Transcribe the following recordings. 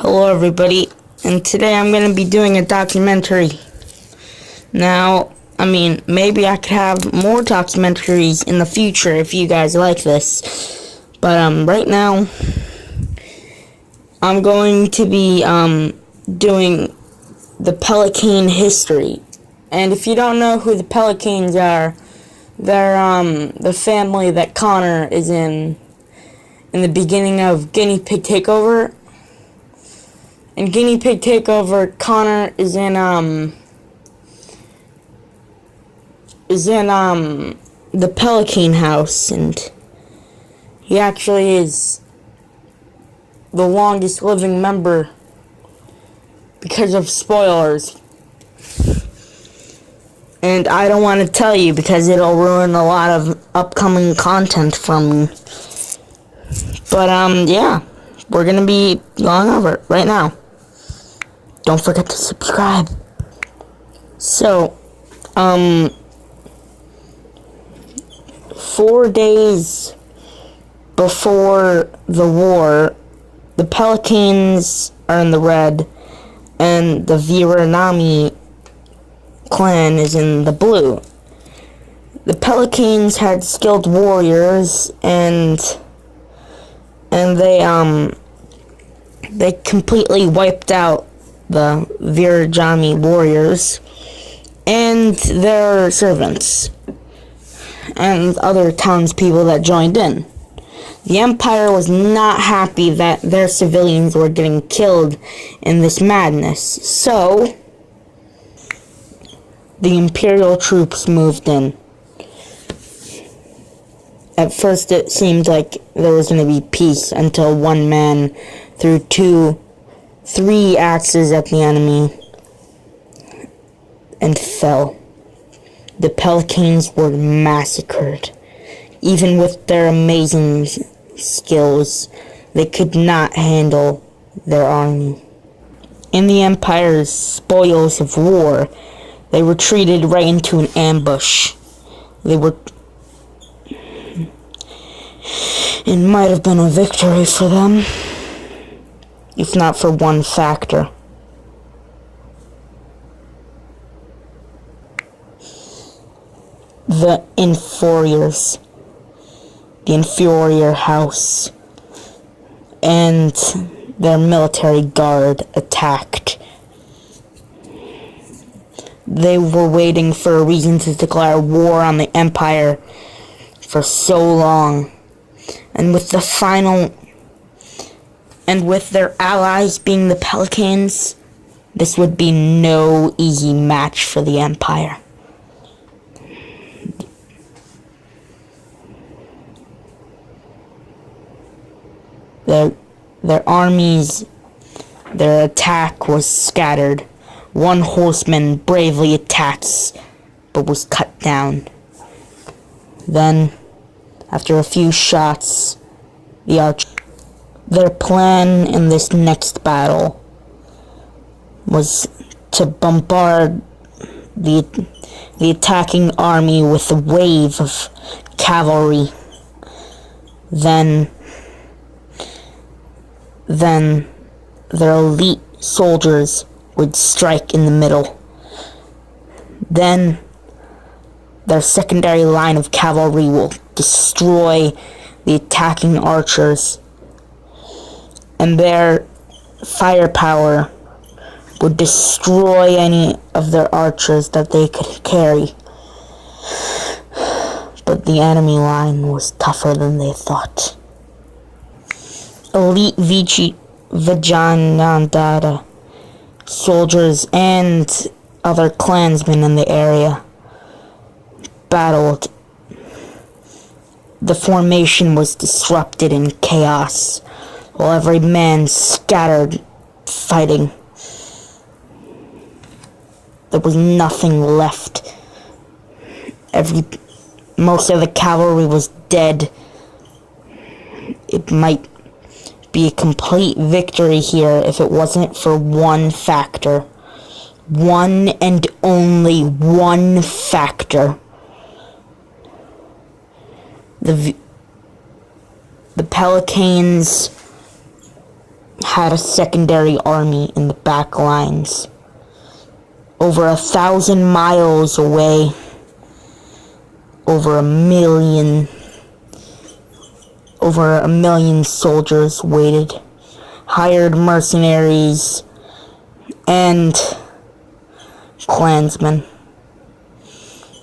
Hello everybody, and today I'm going to be doing a documentary. Now, maybe I could have more documentaries in the future if you guys like this. But right now, I'm going to be doing the Pellicane history. And if you don't know who the Pellicanes are, they're the family that Connor is in the beginning of Guinea Pig Takeover. In Guinea Pig Takeover, Connor is in the Pellicane house, and he actually is the longest living member because of spoilers. And I don't want to tell you because it'll ruin a lot of upcoming content from me. But yeah, we're gonna be going over it right now. Don't forget to subscribe. So, 4 days before the war, the Pellicanes are in the red, and the Viranami clan is in the blue. The Pellicanes had skilled warriors, and they completely wiped out the Viranami warriors and their servants and other townspeople that joined in. The Empire was not happy that their civilians were getting killed in this madness, so the Imperial troops moved in. At first it seemed like there was going to be peace until one man threw 3 axes at the enemy and fell. The Pellicanes were massacred. Even with their amazing skills, they could not handle their army. In the Empire's spoils of war, they retreated right into an ambush. It might have been a victory for them, if not for one factor. The inferior house, and their military guard attacked. They were waiting for a reason to declare war on the Empire for so long. And with their allies being the Pellicanes, this would be no easy match for the Empire. Their armies, their attack was scattered. One horseman bravely attacks, but was cut down. Then, after a few shots, their plan in this next battle was to bombard the attacking army with a wave of cavalry. Then their elite soldiers would strike in the middle. Then their secondary line of cavalry will destroy the attacking archers, and their firepower would destroy any of their archers that they could carry. But the enemy line was tougher than they thought. Elite Vijayanagara soldiers and other clansmen in the area battled. The formation was disrupted in chaos, while every man scattered fighting. There was nothing left. Most of the cavalry was dead. It might be a complete victory here if it wasn't for one factor. One and only one factor. The Pellicanes had a secondary army in the back lines. Over 1,000 miles away, over a million soldiers waited, hired mercenaries and clansmen.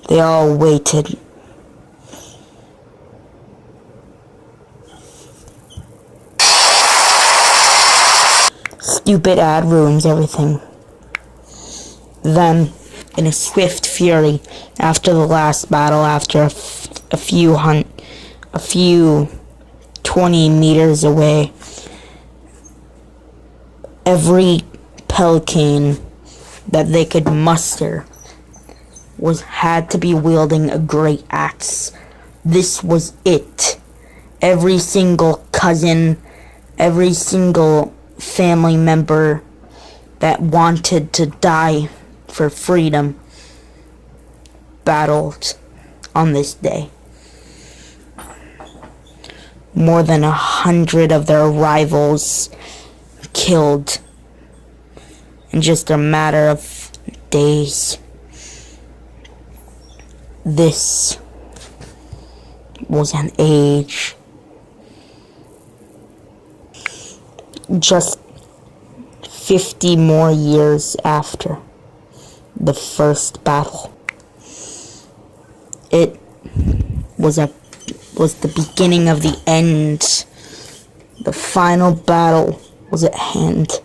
They all waited. Stupid ad ruins everything. Then, in a swift fury, after the last battle, after a few 20 meters away, every Pellicane that they could muster had to be wielding a great axe. This was it. Every single cousin, every single family member that wanted to die for freedom battled on this day. More than 100 of their rivals killed in just a matter of days. This was an age. Just 50 more years after the first battle. It was the beginning of the end. The final battle was at hand.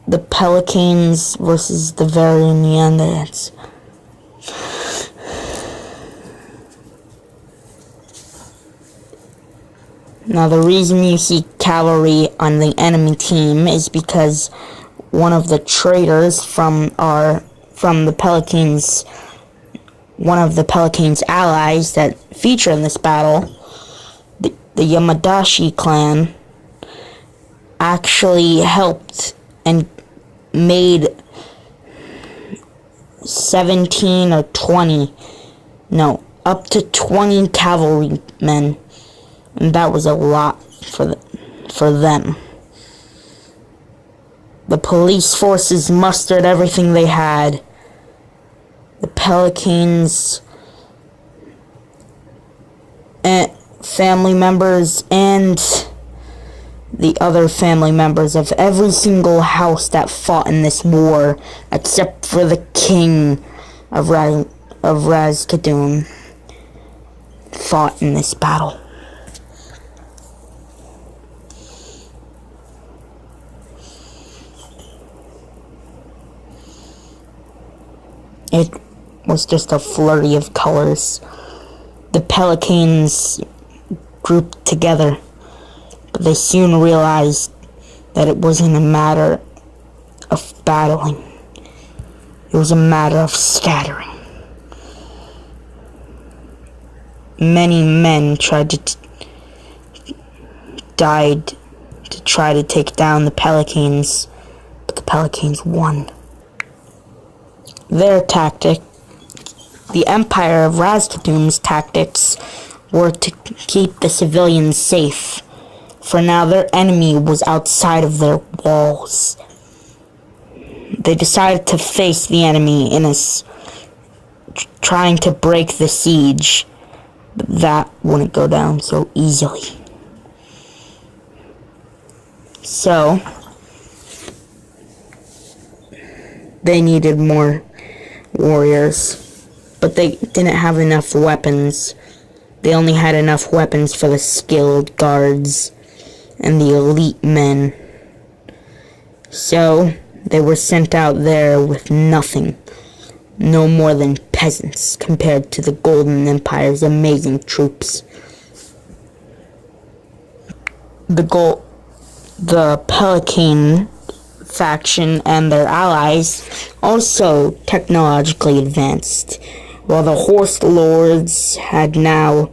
The Pellicanes versus the Varianians. Now, the reason you see cavalry on the enemy team is because one of the traitors from the Pellicanes, one of the Pellicanes' allies that feature in this battle, the Yamadashi clan, actually helped and made 17 or 20, no, up to 20 cavalrymen. And that was a lot for them. The police forces mustered everything they had. The Pellicanes, and family members, and the other family members of every single house that fought in this war, except for the king of Razkadun, fought in this battle. It was just a flurry of colors. The Pellicanes grouped together, but they soon realized that it wasn't a matter of battling. It was a matter of scattering. Many men died to try to take down the Pellicanes, but the Pellicanes won. Their tactic, the Empire of Razkadum's tactics, were to keep the civilians safe, for now their enemy was outside of their walls. They decided to face the enemy trying to break the siege, but that wouldn't go down so easily. So, they needed more warriors, but they didn't have enough weapons. They only had enough weapons for the skilled guards and the elite men. So, they were sent out there with nothing, no more than peasants compared to the Golden Empire's amazing troops. The Pellicane faction and their allies also technologically advanced, while the horse lords had now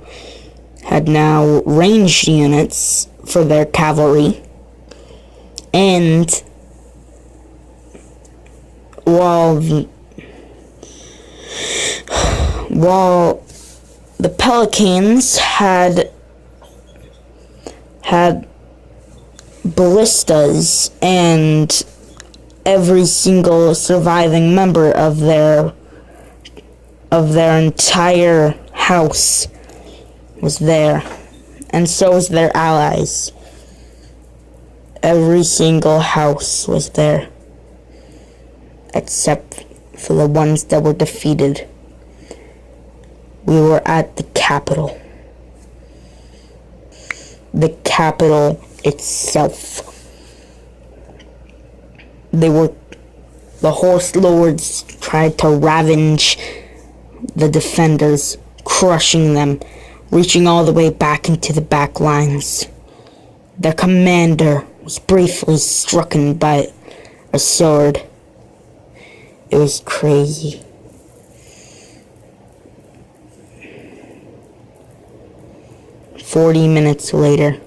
ranged units for their cavalry, and while the Pellicanes had ballistas, and every single surviving member of their entire house was there, and so was their allies. Every single house was there, except for the ones that were defeated. We were at the capital. The capital itself. The horse lords tried to ravage the defenders, crushing them, reaching all the way back into the back lines. Their commander was briefly stricken by a sword. It was crazy. "40 minutes later,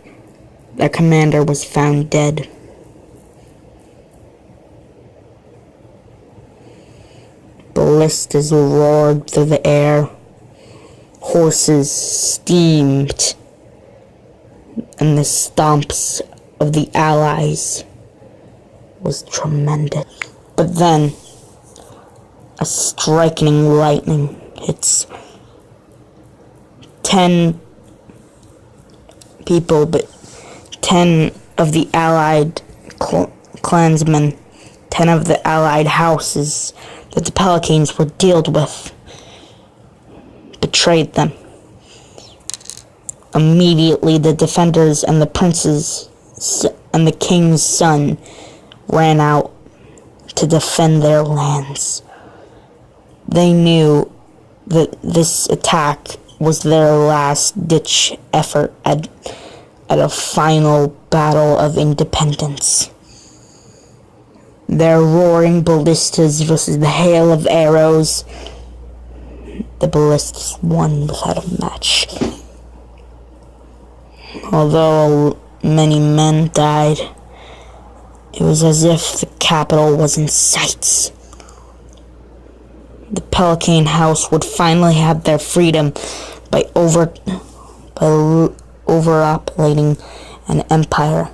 their commander was found dead. Ballistas roared through the air. Horses steamed, and the stomps of the allies was tremendous. But then, a striking lightning hits 10 people, but 10 of the allied clansmen, 10 of the allied houses that the Pellicanes were dealt with, betrayed them. Immediately, the defenders and the princes and the king's son ran out to defend their lands. They knew that this attack was their last-ditch effort at a final battle of independence. Their roaring ballistas versus the hail of arrows. The ballistas won without a match. Although many men died, it was as if the capital was in sight. The Pellicane house would finally have their freedom by overoperating an empire.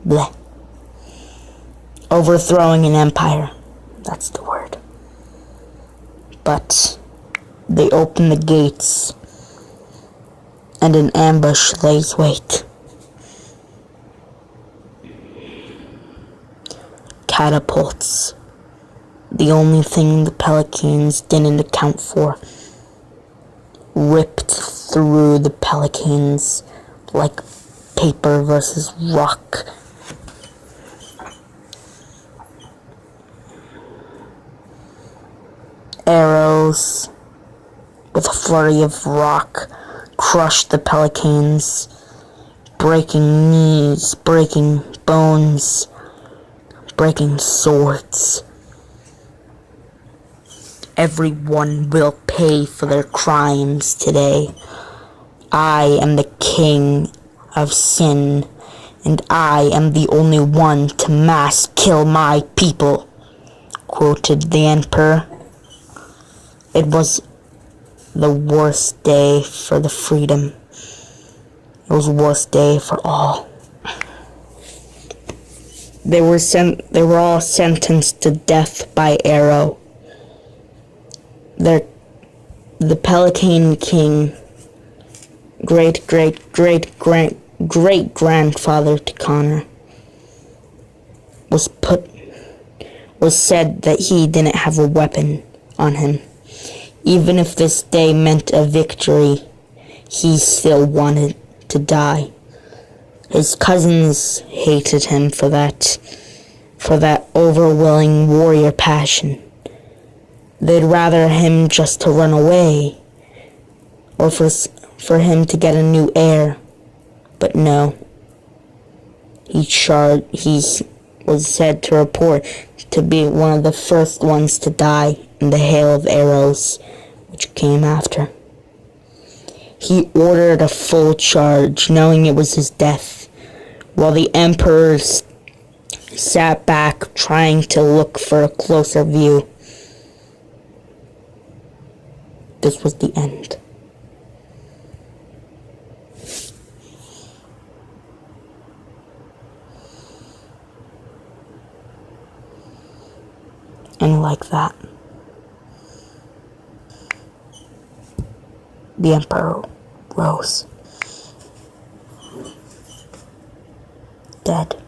Bleh. Overthrowing an empire. That's the word. But they opened the gates, and an ambush lays wait. Catapults. The only thing the Pellicanes didn't account for. Ripped through the Pellicanes like paper versus rock. Arrows, with a flurry of rock, crushed the Pellicanes, breaking knees, breaking bones, breaking swords. Everyone will pay for their crimes today. I am the king of sin, and I am the only one to mass kill my people, quoted the emperor. It was the worst day for the freedom. It was the worst day for all. They were all sentenced to death by arrow. The Pellicane king, great-grandfather to Connor, was said that he didn't have a weapon on him. Even if this day meant a victory, he still wanted to die. His cousins hated him for that overwhelming warrior passion. They'd rather him just to run away, or for him to get a new heir. But no. He was said to report to be one of the first ones to die in the hail of arrows, which came after. He ordered a full charge, knowing it was his death, while the emperors sat back, trying to look for a closer view. This was the end. And like that, the Emperor rose, dead.